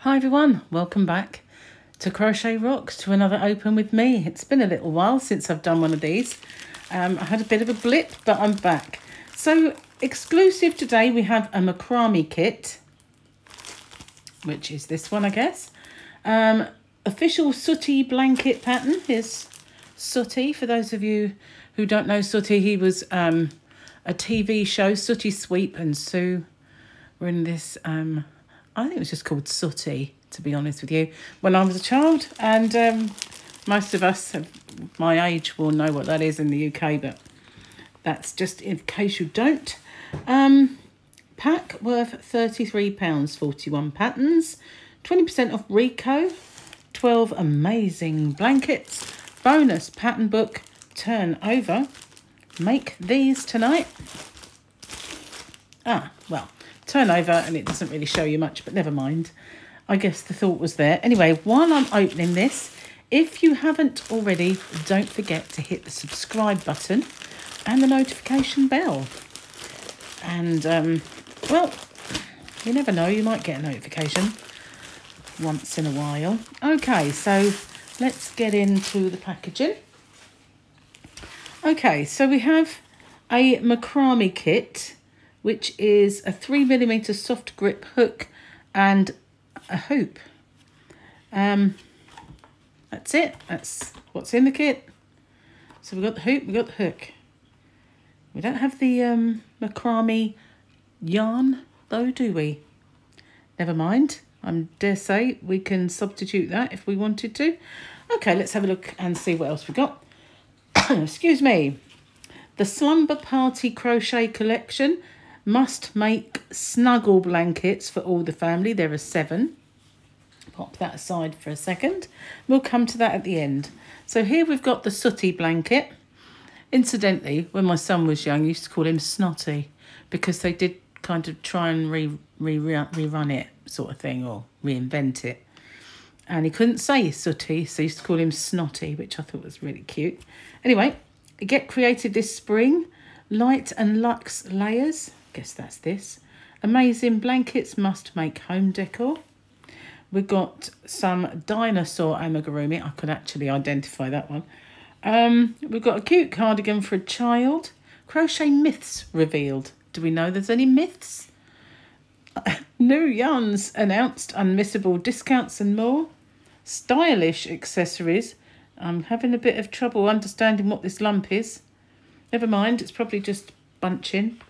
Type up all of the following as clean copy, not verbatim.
Hi everyone, welcome back to Crochet Rocks, to another open with me. It's been a little while since I've done one of these. I had a bit of a blip, but I'm back. So exclusive today, we have a macrame kit, which is this one, I guess. Official Sooty blanket pattern. Here's Sooty. For those of you who don't know Sooty, he was a TV show. Sooty Sweep and Sue were in this... I think it was just called Sooty, to be honest with you, when I was a child. And most of us my age will know what that is in the UK, but that's just in case you don't. Pack worth £33, 41 patterns, 20% off Rico, 12 amazing blankets, bonus pattern book, turn over. Make these tonight. Well, turn over and it doesn't really show you much, but never mind. I guess the thought was there. Anyway, while I'm opening this, if you haven't already, don't forget to hit the subscribe button and the notification bell. And, well, you never know, you might get a notification once in a while. Okay, so let's get into the packaging. Okay, so we have a macrame kit, which is a 3mm soft grip hook and a hoop. That's it. That's what's in the kit. So we've got the hoop, we've got the hook. We don't have the macrame yarn though, do we? Never mind. I dare say we can substitute that if we wanted to. Okay, let's have a look and see what else we got. Excuse me. The Slumber Party Crochet Collection. Must make snuggle blankets for all the family. There are 7. Pop that aside for a second. We'll come to that at the end. So here we've got the Sooty blanket. Incidentally, when my son was young, I used to call him Snotty because they did kind of try and rerun it sort of thing, or reinvent it. And he couldn't say Sooty, so I used to call him Snotty, which I thought was really cute. Anyway, get creative this spring. Light and luxe layers. Guess that's this. Amazing blankets must make home decor. We've got some dinosaur amigurumi. I could actually identify that one. We've got a cute cardigan for a child. Crochet myths revealed. Do we know there's any myths? New yarns announced, unmissable discounts and more. Stylish accessories. I'm having a bit of trouble understanding what this lump is. Never mind, it's probably just bunching.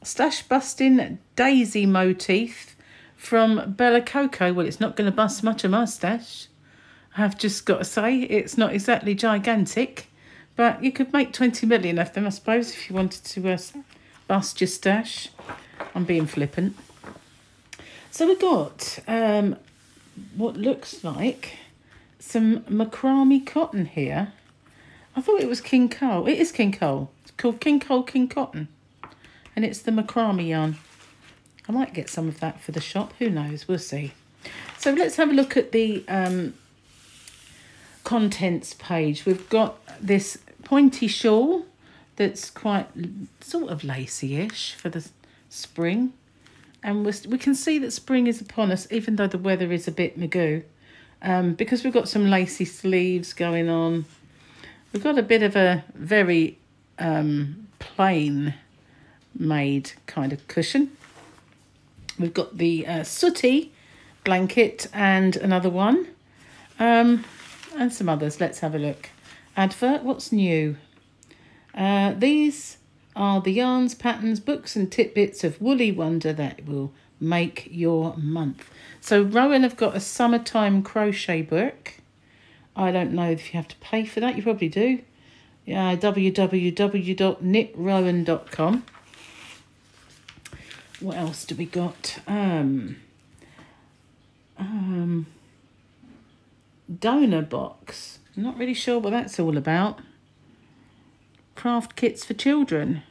Stash busting daisy motif from Bella Coco. Well, it's not going to bust much of my stash. I have just got to say, it's not exactly gigantic, but you could make 20 million of them, I suppose, if you wanted to bust your stash. I'm being flippant. So we've got what looks like some macrame cotton here. I thought it was King Cole. It is King Cole. It's called King Cole King Cotton. And it's the macrame yarn. I might get some of that for the shop. Who knows? We'll see. So let's have a look at the contents page. We've got this pointy shawl that's quite sort of lacy-ish for the spring. And we can see that spring is upon us, even though the weather is a bit magoo. Because we've got some lacy sleeves going on. We've got a bit of a very plain made kind of cushion. We've got the Sooty blanket and another one. And some others. Let's have a look. Advert, what's new? These are the yarns, patterns, books and tidbits of woolly wonder that will make your month. So Rowan have got a summertime crochet book. I don't know if you have to pay for that. You probably do. www.knitrowan.com. What else do we got? Donor box. I'm not really sure what that's all about. Craft kits for children.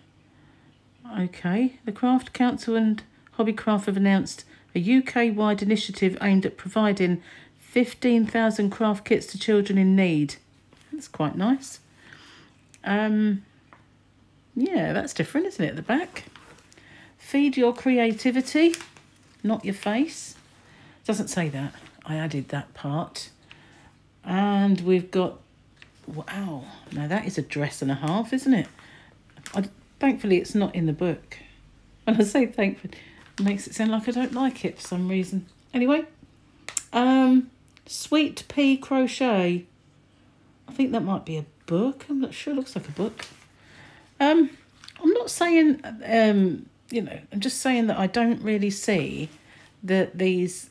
Okay. The Craft Council and Hobbycraft have announced a UK-wide initiative aimed at providing 15,000 craft kits to children in need. That's quite nice. Yeah, that's different, isn't it, at the back? Feed your creativity, not your face. Doesn't say that. I added that part. And we've got, wow, now that is a dress and a half, isn't it? Thankfully, it's not in the book. When I say thankfully, it makes it sound like I don't like it for some reason. Anyway, Sweet Pea Crochet. I think that might be a book. I'm not sure. It looks like a book. I'm not saying, you know, I'm just saying that I don't really see that these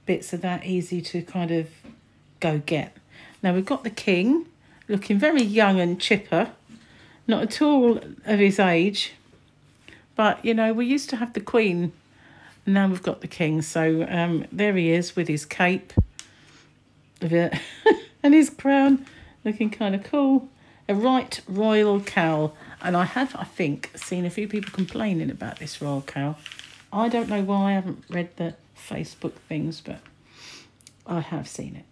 bits are that easy to kind of go get. Now we've got the king looking very young and chipper, not at all of his age, but you know, we used to have the queen, and now we've got the king. So there he is with his cape and his crown, looking kind of cool. A right royal cowl. And I have, I think, seen a few people complaining about this royal cowl. I don't know why. I haven't read the Facebook things, but I have seen it.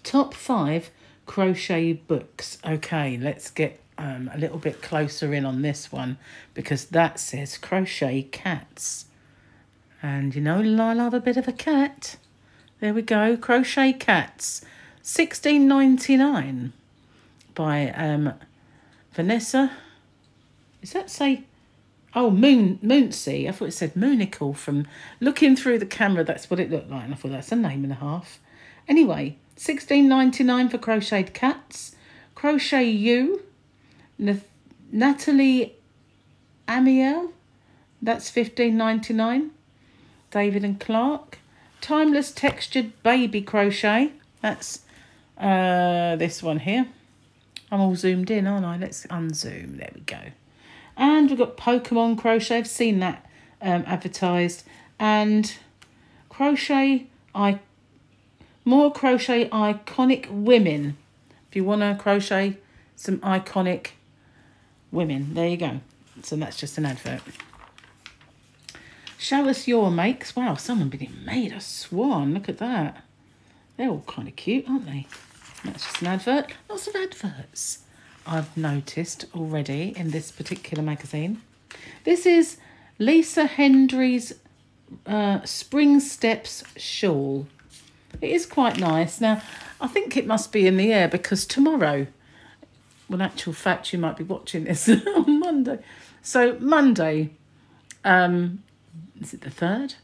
Top 5 crochet books. Okay, let's get a little bit closer in on this one, because that says Crochet Cats. And you know, I love a bit of a cat. There we go. Crochet Cats. $16.99 by Vanessa. Does that say? Oh, Moonsea. I thought it said Moonicle. From looking through the camera, that's what it looked like. And I thought that's a name and a half. Anyway, $16.99 for Crocheted Cats. Crochet You. Natalie Amiel. That's $15.99. David and Clark. Timeless Textured Baby Crochet. That's this one here. I'm all zoomed in, aren't I? Let's unzoom. There we go. And we've got Pokemon Crochet. I've seen that advertised. And more crochet iconic women. If you want to crochet some iconic women, there you go. So that's just an advert. Show us your makes. Wow, someone made a swan. Look at that. They're all kind of cute, aren't they? That's just an advert. Lots of adverts I've noticed already in this particular magazine. This is Lisa Hendry's Spring Steps shawl. It is quite nice. Now, I think it must be in the air because tomorrow, well, in actual fact, you might be watching this on Monday. So Monday, is it the 3rd?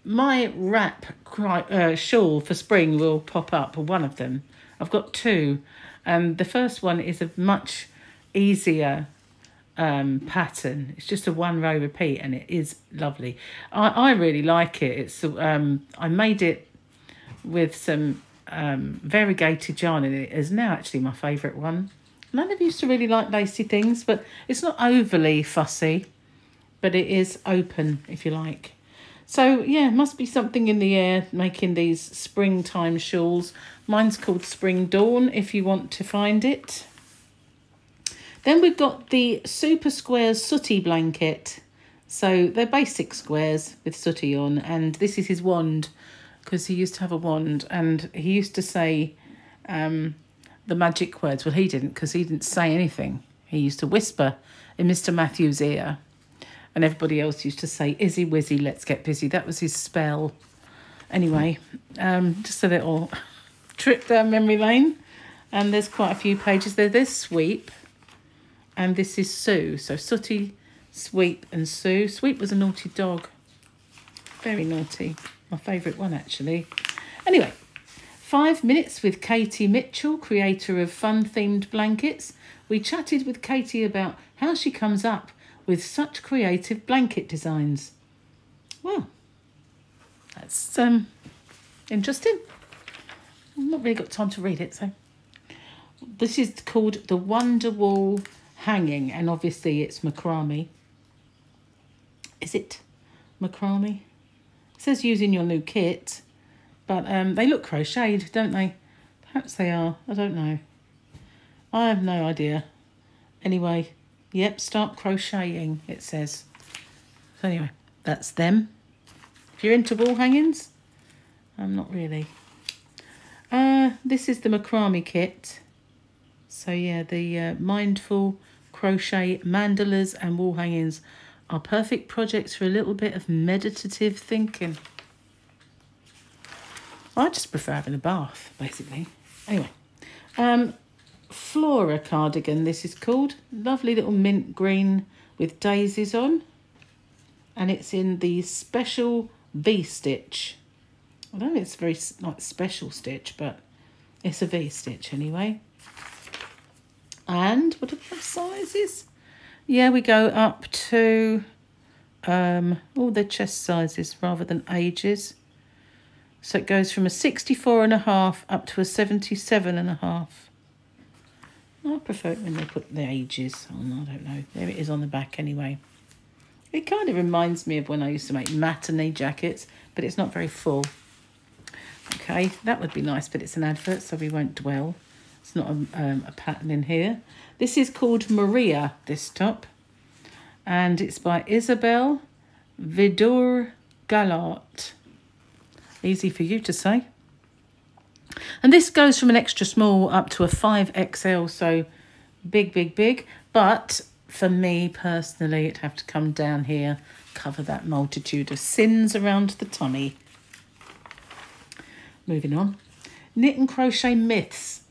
My wrap shawl for spring will pop up, or one of them. I've got 2. The first one is a much easier pattern. It's just a 1-row repeat, and it is lovely. I really like it. It's I made it with some variegated yarn, and it is now actually my favourite one. And I never used to really like lacy things, but it's not overly fussy, but it is open, if you like. So, yeah, must be something in the air making these springtime shawls. Mine's called Spring Dawn, if you want to find it. Then we've got the Super Squares Sooty blanket. So they're basic squares with sooty on. And this is his wand, because he used to have a wand. And he used to say the magic words. Well, he didn't, because he didn't say anything. He used to whisper in Mr. Matthew's ear. And everybody else used to say, Izzy Wizzy, let's get busy. That was his spell. Anyway, just a little trip down memory lane. And there's quite a few pages there. There's Sweep. And this is Sue. So Sooty, Sweep and Sue. Sweep was a naughty dog. Very naughty. My favourite one, actually. Anyway, 5 minutes with Katie Mitchell, creator of fun-themed blankets. We chatted with Katie about how she comes up with such creative blanket designs. Well, that's interesting. I've not really got time to read it, so. This is called the Wonderwall Hanging, and obviously it's macrame. Is it macrame? It says using your new kit, but they look crocheted, don't they? Perhaps they are. I don't know. I have no idea. Anyway. Yep, start crocheting, it says. So anyway, that's them. If you're into wall hangings, I'm not really. This is the macrame kit. So yeah, the mindful crochet mandalas and wall hangings are perfect projects for a little bit of meditative thinking. I just prefer having a bath, basically. Anyway, Flora cardigan, this is called. Lovely little mint green with daisies on. And it's in the special V-stitch. I don't think it's very like special stitch, but it's a V-stitch anyway. And what are the sizes? Yeah, we go up to all the chest sizes rather than ages. So it goes from a 64.5 up to a 77.5. I prefer it when they put the ages on. I don't know. There it is on the back anyway. It kind of reminds me of when I used to make matinee jackets, but it's not very full. Okay, that would be nice, but it's an advert, so we won't dwell. It's not a pattern in here. This is called Maria, this top. And it's by Isabel Vidor Galart. Easy for you to say. And this goes from an extra small up to a 5XL, so big, big, big. But for me personally, it'd have to come down here, cover that multitude of sins around the tummy. Moving on. Knit and crochet myths.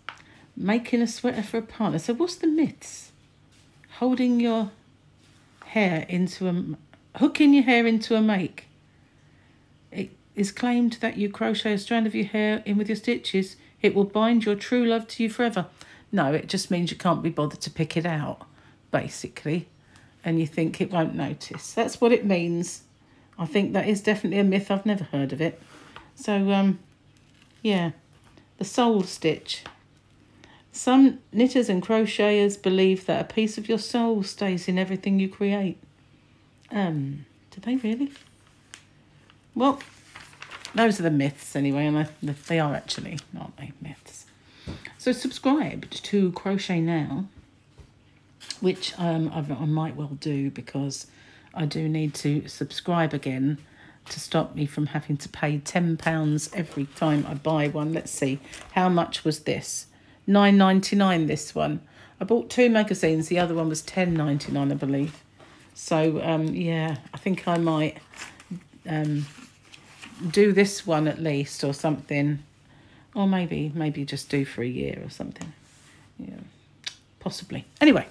Making a sweater for a partner. So what's the myths? Holding your hair into hooking your hair into a make. It is claimed that you crochet a strand of your hair in with your stitches. It will bind your true love to you forever. No, it just means you can't be bothered to pick it out, basically. And you think it won't notice. That's what it means. I think that is definitely a myth. I've never heard of it. So, yeah. The soul stitch. Some knitters and crocheters believe that a piece of your soul stays in everything you create. Do they really? Well, those are the myths anyway, and they are actually, aren't they, myths. So subscribe to Crochet Now, which I might well do, because I do need to subscribe again to stop me from having to pay £10 every time I buy one. Let's see, how much was this? £9.99 this one. I bought 2 magazines, the other one was £10.99 I believe. So yeah, I think I might do this one at least, or something, or maybe just do for a year or something. Yeah, possibly. Anyway,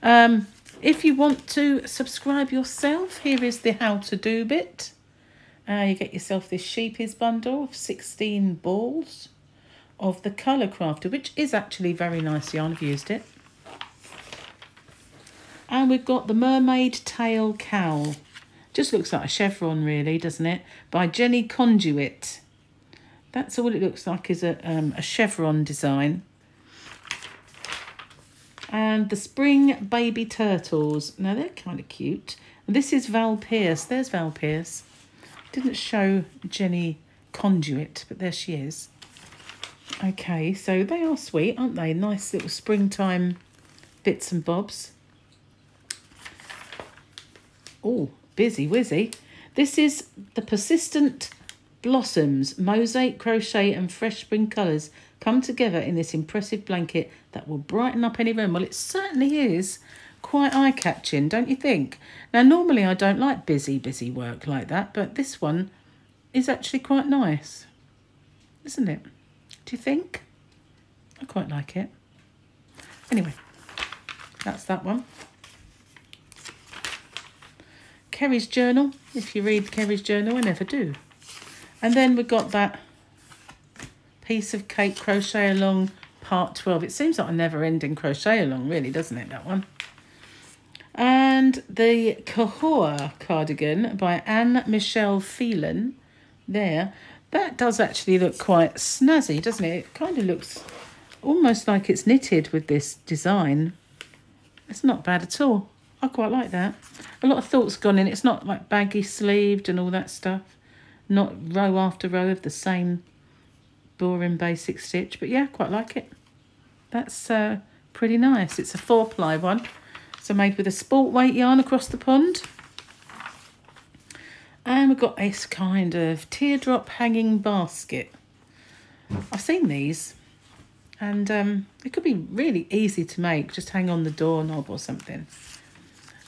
if you want to subscribe yourself, here is the how to do bit. You get yourself this sheepies bundle of 16 balls of the Colour Crafter, which is actually very nice yarn. I've used it. And we've got the Mermaid Tail Cowl. Just looks like a chevron really, doesn't it? By Jenny Conduit. That's all it looks like, is a chevron design. And the Spring Baby Turtles. Now they're kind of cute. And this is Val Pierce. There's Val Pierce. Didn't show Jenny Conduit, but there she is. Okay, so they are sweet, aren't they? Nice little springtime bits and bobs. Oh, busy wizzy. This is the Persistent Blossoms. Mosaic, crochet and fresh spring colours come together in this impressive blanket that will brighten up any room. Well, it certainly is quite eye-catching, don't you think? Now, normally I don't like busy work like that, but this one is actually quite nice, isn't it? Do you think? I quite like it. Anyway, that's that one. Kerry's Journal. If you read Kerry's Journal, I never do. And then we've got that Piece of Cake Crochet Along Part 12. It seems like a never-ending crochet along, really, doesn't it, that one? And the Kahua cardigan by Anne Michelle Phelan. There. That does actually look quite snazzy, doesn't it? It kind of looks almost like it's knitted with this design. It's not bad at all. I quite like that. A lot of thought's gone in. It's not like baggy sleeved and all that stuff. Not row after row of the same boring basic stitch. But yeah, quite like it. That's pretty nice. It's a 4-ply one. So made with a sport weight yarn across the pond. And we've got this kind of teardrop hanging basket. I've seen these. And it could be really easy to make. Just hang on the doorknob or something.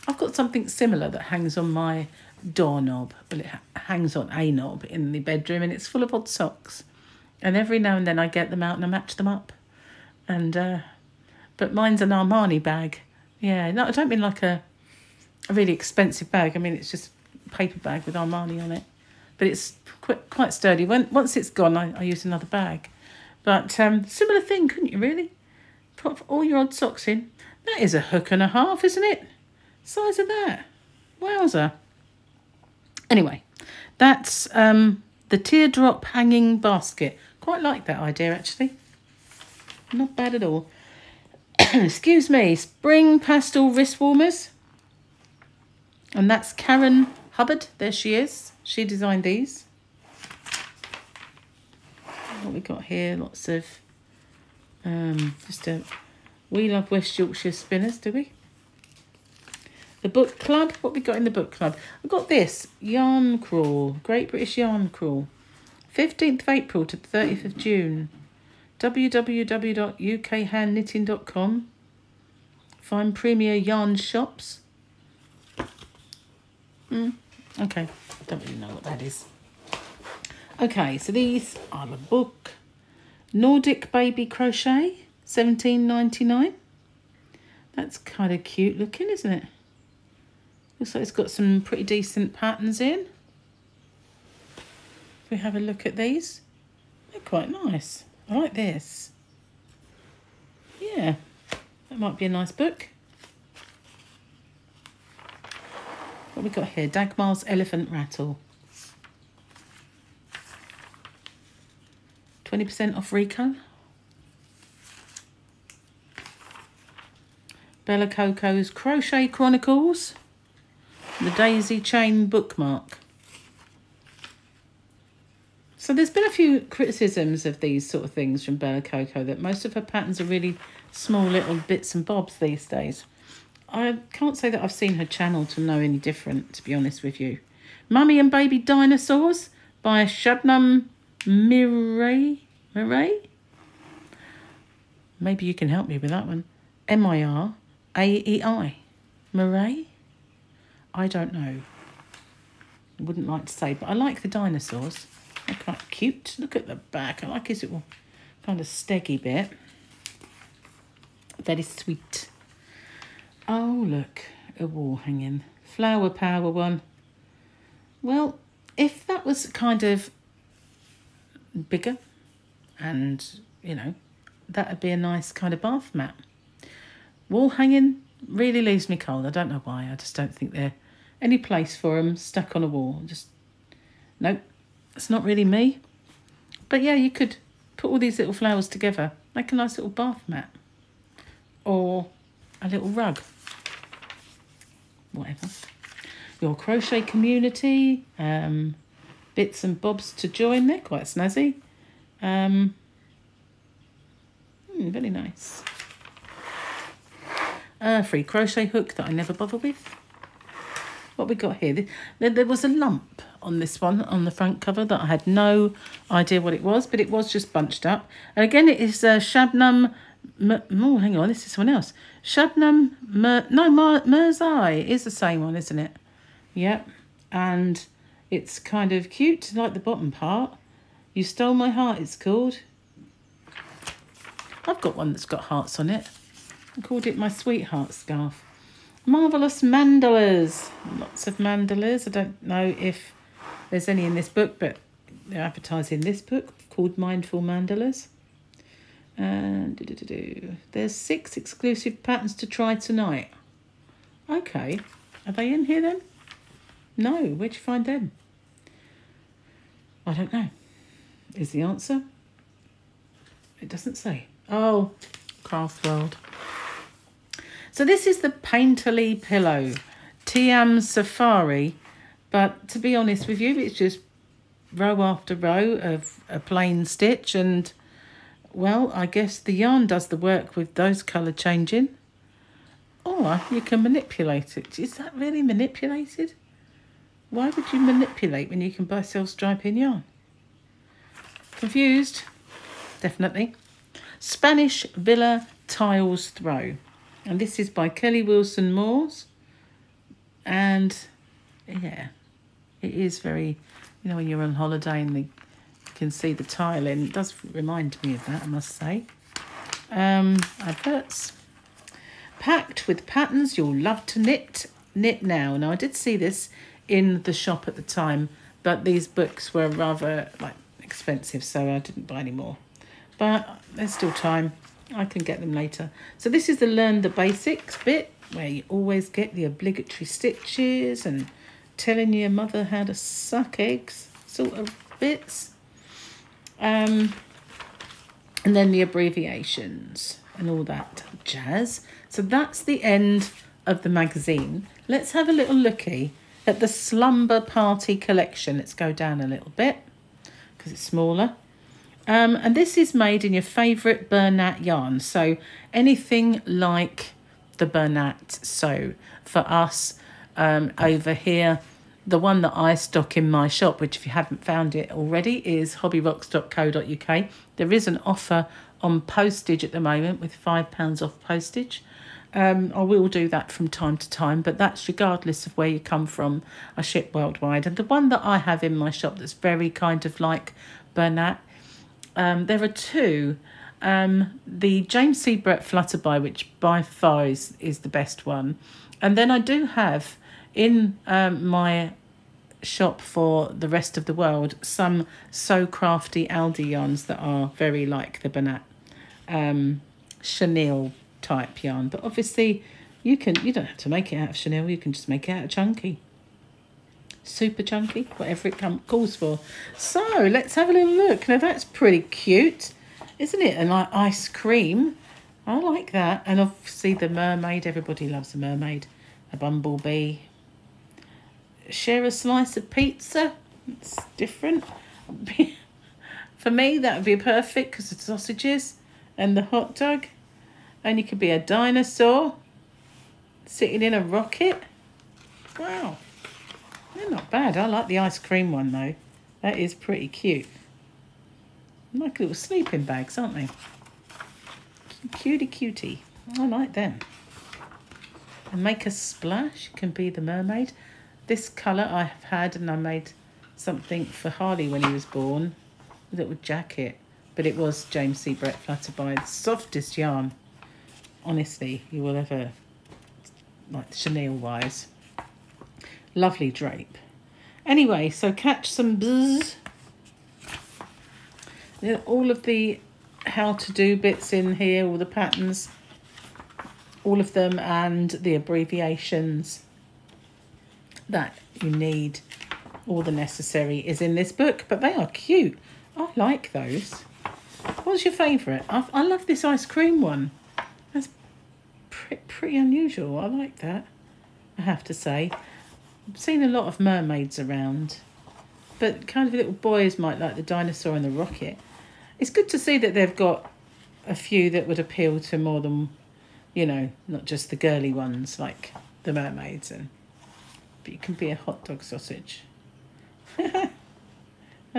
I've got something similar that hangs on my doorknob. Well, it hangs on a knob in the bedroom, and it's full of odd socks. And every now and then I get them out and I match them up. And but mine's an Armani bag. Yeah, no, I don't mean like a really expensive bag. I mean, it's just a paper bag with Armani on it. But it's quite sturdy. Once it's gone, I use another bag. But similar thing, couldn't you really? Put all your odd socks in. That is a hook and a half, isn't it? Size of that. Wowzer. Anyway, that's the teardrop hanging basket. Quite like that idea, actually. Not bad at all. Excuse me. Spring pastel wrist warmers. And that's Karen Hubbard. There she is. She designed these. What we got here? Lots of we love West Yorkshire spinners, do we? The book club. What we got in the book club? We've got this yarn crawl. Great British Yarn Crawl. 15th of April to the 30th of June. www.ukhandknitting.com. Find premier yarn shops. Okay, don't really know what that is. Okay, so these are the book. Nordic Baby Crochet, $17.99. That's kind of cute looking, isn't it? Looks like it's got some pretty decent patterns in. If we have a look at these, they're quite nice. I like this. Yeah, that might be a nice book. What we got here? Dagmar's Elephant Rattle. 20% off Rico. Bella Coco's Crochet Chronicles. The Daisy Chain Bookmark. So there's been a few criticisms of these sort of things from Bella Coco, that most of her patterns are really small little bits and bobs these days. I can't say that I've seen her channel to know any different, to be honest with you. Mummy and Baby Dinosaurs by Shabnam Mirai. Maybe you can help me with that one. Miraei. Mirai? I don't know. I wouldn't like to say, but I like the dinosaurs. They're quite cute. Look at the back. I like his little kind of steggy bit. Very sweet. Oh, look. A wall hanging. Flower power one. Well, if that was kind of bigger and, you know, that would be a nice kind of bath mat. Wall hanging really leaves me cold. I don't know why. I just don't think they're any place for them stuck on a wall. Just, nope. It's not really me. But yeah, you could put all these little flowers together. Make a nice little bath mat. Or a little rug. Whatever. Your crochet community. Bits and bobs to join. They're quite snazzy. Very nice. Free crochet hook that I never bother with. What we got here? There was a lump on this one, on the front cover, that I had no idea what it was, but it was just bunched up. And again, it is Shabnam... Oh, hang on, this is someone else. Shabnam... Mirzai is the same one, isn't it? Yep. And it's kind of cute, like the bottom part. You Stole My Heart, it's called. I've got one that's got hearts on it. I called it my sweetheart scarf. Marvellous mandalas. Lots of mandalas. I don't know if there's any in this book, but they're advertising this book called Mindful Mandalas. And there's 6 exclusive patterns to try tonight. Okay. Are they in here then? No. Where'd you find them? I don't know. Is the answer? It doesn't say. Oh, Craft World. So this is the Painterly Pillow, Tiam Safari, but to be honest with you, it's just row after row of a plain stitch, and well, I guess the yarn does the work with those colour changing, or you can manipulate it. Is that really manipulated? Why would you manipulate when you can buy self-striping yarn? Confused? Definitely. Spanish Villa Tiles Throw. And this is by Kelly Wilson Moores. And, yeah, It is very, you know, when you're on holiday and you can see the tiling. It does remind me of that, I must say. Adverts. Packed with patterns you'll love to knit. Knit now. Now, I did see this in the shop at the time, but these books were rather like expensive, so I didn't buy any more. But there's still time. I can get them later. So this is the Learn the Basics bit, where you always get the obligatory stitches and telling your mother how to suck eggs sort of bits. And then the abbreviations and all that jazz. So that's the end of the magazine. Let's have a little looky at the Slumber Party collection. Let's go down a little bit because it's smaller. And this is made in your favourite Bernat yarn. So anything like the Bernat. So for us over here, the one that I stock in my shop, which if you haven't found it already, is hobbyrocks.co.uk. There is an offer on postage at the moment with £5 off postage. I will do that from time to time, but that's regardless of where you come from. I ship worldwide. And the one that I have in my shop that's very kind of like Bernat, there are two. The James C. Brett Flutterby, which by far is the best one. And then I do have in my shop for the rest of the world some So Crafty Aldi yarns that are very like the Bernat chenille type yarn. But obviously you don't have to make it out of chenille, you can just make it out of chunky. Super chunky, whatever it calls for. So let's have a little look. Now that's pretty cute, isn't it? And like ice cream, I like that. And obviously the mermaid, everybody loves a mermaid. A bumblebee. Share a slice of pizza. It's different. For me, that would be perfect because of the sausages and the hot dog. And you could be a dinosaur sitting in a rocket. Wow. They're not bad. I like the ice cream one though. That is pretty cute. Like little sleeping bags, aren't they? Cutie cutie. I like them. And make a splash. You can be the mermaid. This colour I have had, and I made something for Harley when he was born. A little jacket. But it was James C. Brett Flutterby. The softest yarn, honestly, you will ever, like chenille-wise. Lovely drape. Anyway, so catch some buzz. All of the how to do bits in here, all the patterns, all of them, and the abbreviations that you need, all the necessary is in this book. But they are cute. I like those. What's your favourite? I love this ice cream one. That's pretty unusual. I like that, I have to say. I've seen a lot of mermaids around, but kind of little boys might like the dinosaur and the rocket. It's good to see that they've got a few that would appeal to more than, you know, not just the girly ones like the mermaids. But you can be a hot dog sausage. A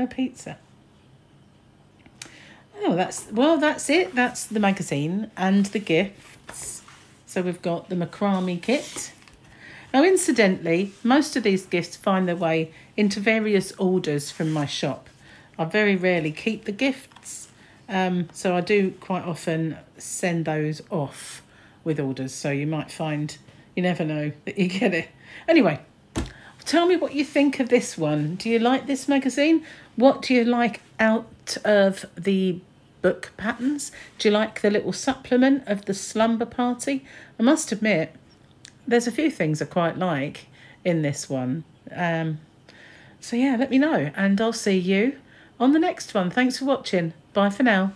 pizza. Oh, that's it. That's the magazine and the gifts. So we've got the macrame kit. Now, incidentally, most of these gifts find their way into various orders from my shop. I very rarely keep the gifts, so I do quite often send those off with orders. So you might find, you never know, that you get it. Anyway, tell me what you think of this one. Do you like this magazine? What do you like out of the book patterns? Do you like the little supplement of the Slumber Party? I must admit, there's a few things I quite like in this one. So yeah, let me know, and I'll see you on the next one. Thanks for watching. Bye for now.